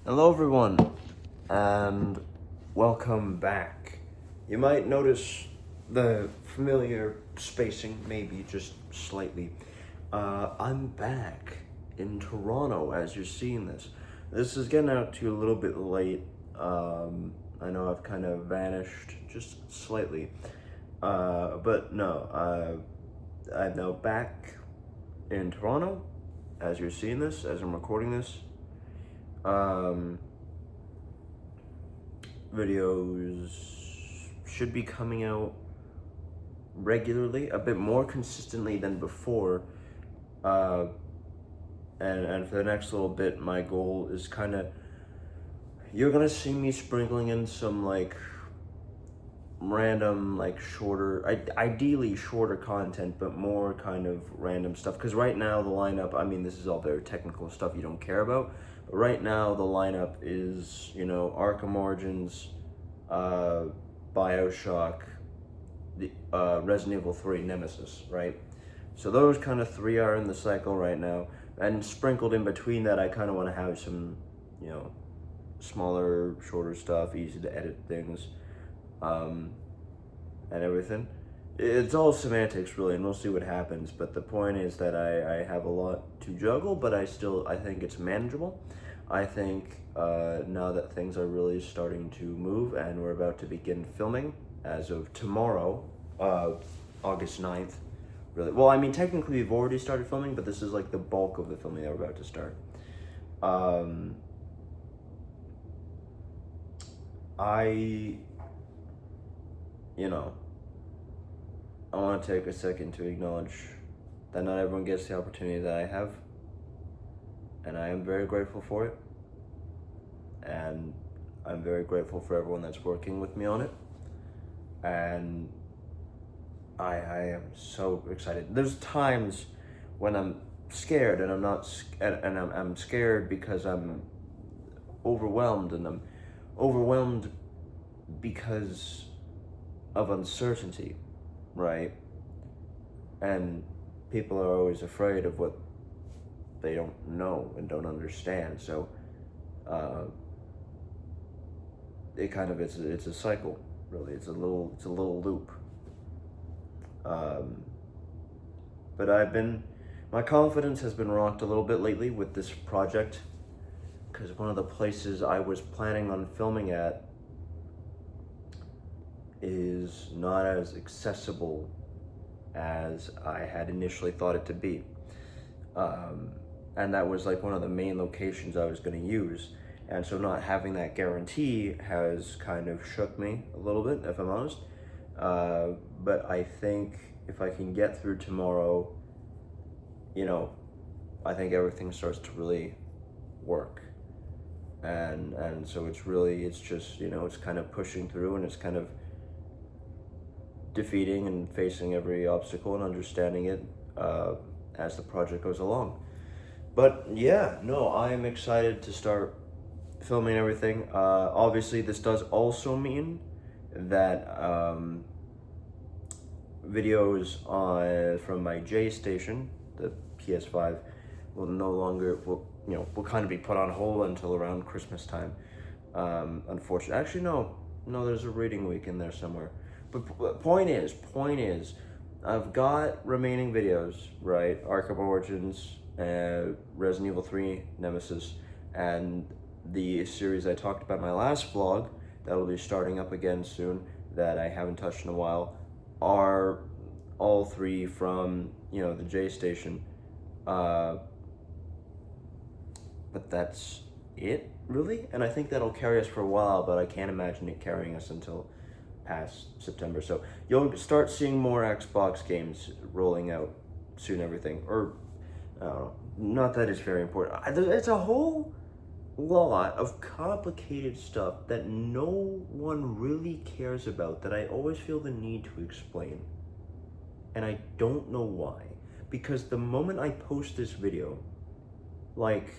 Hello, everyone, and welcome back. You might notice the familiar spacing, maybe just slightly. I'm back in Toronto as you're seeing this. This is getting out to you a little bit late. I know I've kind of vanished just slightly, but no, I'm now back in Toronto as you're seeing this, as I'm recording this. Videos should be coming out regularly, a bit more consistently than before. And for the next little bit, my goal is kind of, you're gonna see me sprinkling in some like random, like shorter, ideally shorter content, but more kind of random stuff. Because right now the lineup, I mean, this is all very technical stuff you don't care about. But right now the lineup is, Arkham Origins, Bioshock, the Resident Evil 3, Nemesis, right? So those kind of three are in the cycle right now. And sprinkled in between that, I kind of want to have some, smaller, shorter stuff, easy to edit things. And everything. It's all semantics, really, and we'll see what happens. But the point is that I have a lot to juggle, but I think it's manageable. I think now that things are really starting to move and we're about to begin filming as of tomorrow, August 9th, really. Well, I mean, technically we've already started filming, but this is like the bulk of the filming that we're about to start. I want to take a second to acknowledge that not everyone gets the opportunity that I have, and I am very grateful for it, and I'm very grateful for everyone that's working with me on it, and I am so excited. There's times when I'm scared, and I'm scared because I'm overwhelmed, and I'm overwhelmed because of uncertainty, right? And people are always afraid of what they don't know and don't understand. So it's a cycle, really. It's a little loop. But my confidence has been rocked a little bit lately with this project, because one of the places I was planning on filming at is not as accessible as I had initially thought it to be. And that was like one of the main locations I was going to use. And so not having that guarantee has kind of shook me a little bit, if I'm honest. But I think if I can get through tomorrow, I think everything starts to really work. And so it's just, it's kind of pushing through, and it's kind of defeating and facing every obstacle and understanding it as the project goes along. But yeah, no, I am excited to start filming everything. Obviously, this does also mean that videos from my J station, the PS5, will kind of be put on hold until around Christmas time. Unfortunately, actually, no, there's a reading week in there somewhere. But point is, I've got remaining videos, right? Arkham Origins, Resident Evil 3, Nemesis, and the series I talked about in my last vlog that will be starting up again soon, that I haven't touched in a while, are all three from, the J Station. But that's it, really? And I think that'll carry us for a while, but I can't imagine it carrying us until past September. So you'll start seeing more Xbox games rolling out soon, everything. Or, not that it's very important. It's a whole lot of complicated stuff that no one really cares about, that I always feel the need to explain. And I don't know why. Because the moment I post this video, like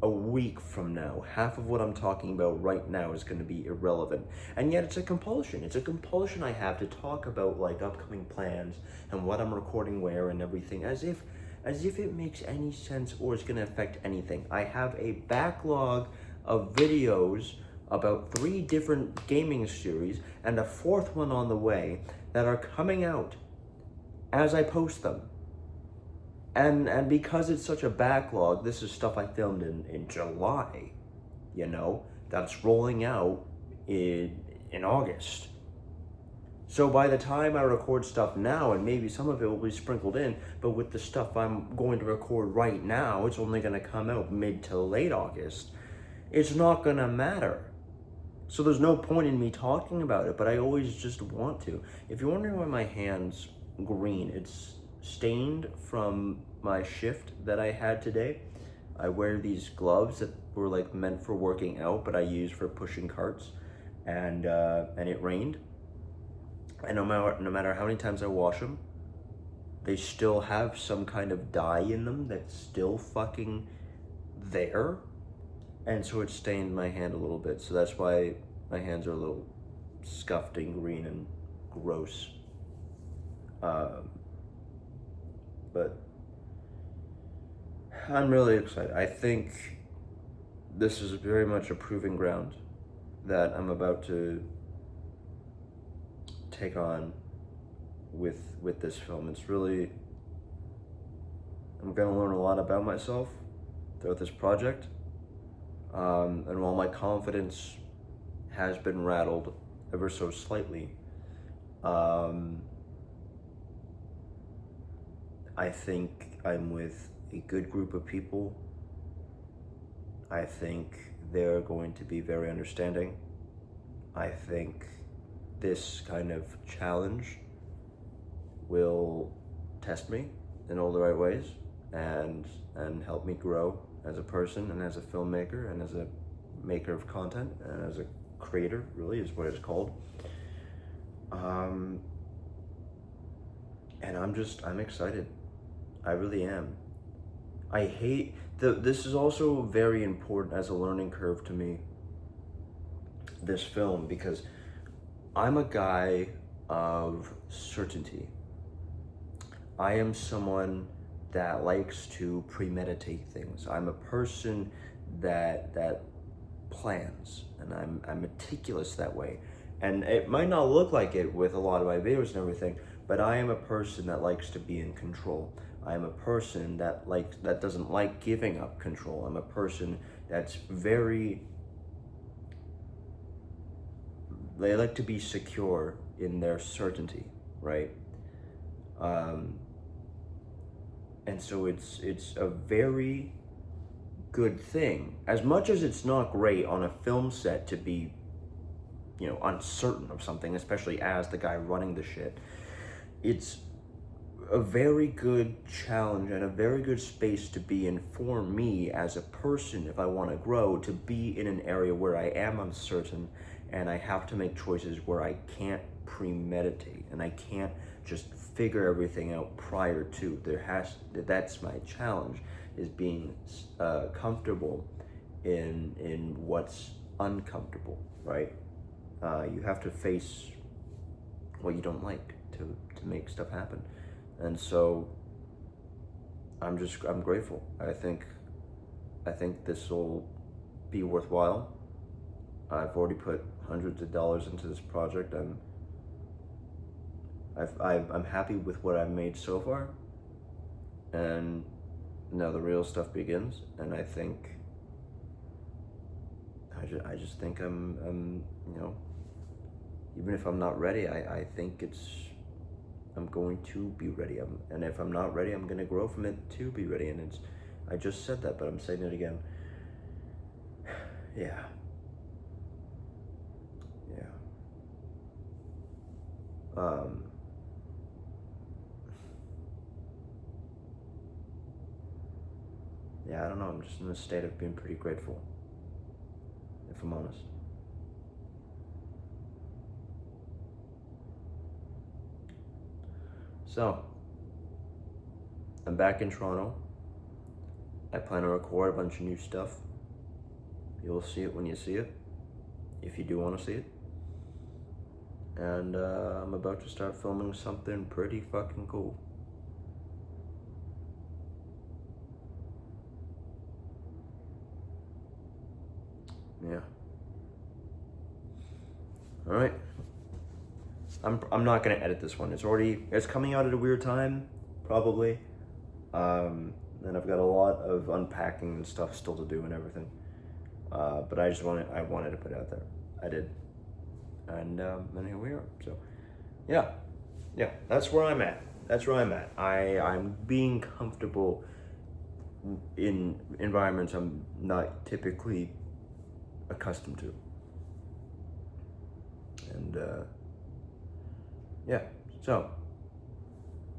a week from now, half of what I'm talking about right now is going to be irrelevant. And yet it's a compulsion. It's a compulsion I have to talk about like upcoming plans and what I'm recording where and everything, as if it makes any sense or is going to affect anything. I have a backlog of videos about 3 different gaming series and a 4th one on the way that are coming out as I post them. And because it's such a backlog, this is stuff I filmed in July, you know, that's rolling out in August. So by the time I record stuff now, and maybe some of it will be sprinkled in, but with the stuff I'm going to record right now, it's only going to come out mid to late August. It's not going to matter. So there's no point in me talking about it, but I always just want to. If you're wondering why my hand's green, it's stained from my shift that I had today. I wear these gloves that were like meant for working out, but I use for pushing carts, and it rained. And no matter how many times I wash them, they still have some kind of dye in them that's still fucking there. And so it stained my hand a little bit. So that's why my hands are a little scuffed and green and gross. But I'm really excited. I think this is very much a proving ground that I'm about to take on with this film. It's really, I'm gonna learn a lot about myself throughout this project. And while my confidence has been rattled ever so slightly, I think I'm with a good group of people. I think they're going to be very understanding. I think this kind of challenge will test me in all the right ways and help me grow as a person and as a filmmaker and as a maker of content and as a creator, really is what it's called. And I'm excited. I really am. This is also very important as a learning curve to me, this film, because I'm a guy of certainty. I am someone that likes to premeditate things. I'm a person that plans, and I'm meticulous that way. And it might not look like it with a lot of my videos and everything, but I am a person that likes to be in control. I am a person that doesn't like giving up control. I'm a person that's they like to be secure in their certainty, right? And so it's a very good thing. As much as it's not great on a film set to be, you know, uncertain of something, especially as the guy running the shit, it's a very good challenge and a very good space to be in for me as a person, if I want to grow, to be in an area where I am uncertain and I have to make choices where I can't premeditate and I can't just figure everything out prior to. That's my challenge, is being comfortable in what's uncomfortable, right? You have to face what you don't like to make stuff happen. And so I'm grateful. I think this will be worthwhile. I've already put hundreds of dollars into this project. I'm happy with what I've made so far, and now the real stuff begins. And I think I just think I'm you know, even if I'm not ready, I think I'm going to be ready. And if I'm not ready, I'm gonna grow from it to be ready. And I just said that, but I'm saying it again. Yeah. Yeah, I don't know, I'm just in a state of being pretty grateful, if I'm honest. So, I'm back in Toronto. I plan to record a bunch of new stuff. You'll see it when you see it, if you do want to see it. And I'm about to start filming something pretty fucking cool. Yeah. All right. I'm not gonna edit this one. It's coming out at a weird time, probably. And I've got a lot of unpacking and stuff still to do and everything. But I wanted to put it out there. I did. And here we are. So, yeah. That's where I'm at. I'm being comfortable in environments I'm not typically accustomed to. And yeah, so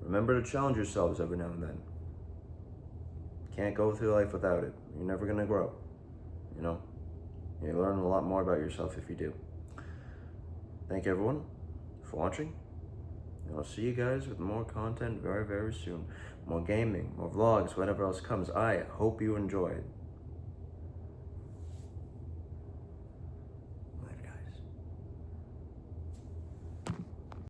remember to challenge yourselves every now and then. Can't go through life without it. You're never gonna grow. You know, you learn a lot more about yourself if you do. Thank you everyone for watching. And I'll see you guys with more content very, very soon. More gaming, more vlogs, whatever else comes. I hope you enjoyed.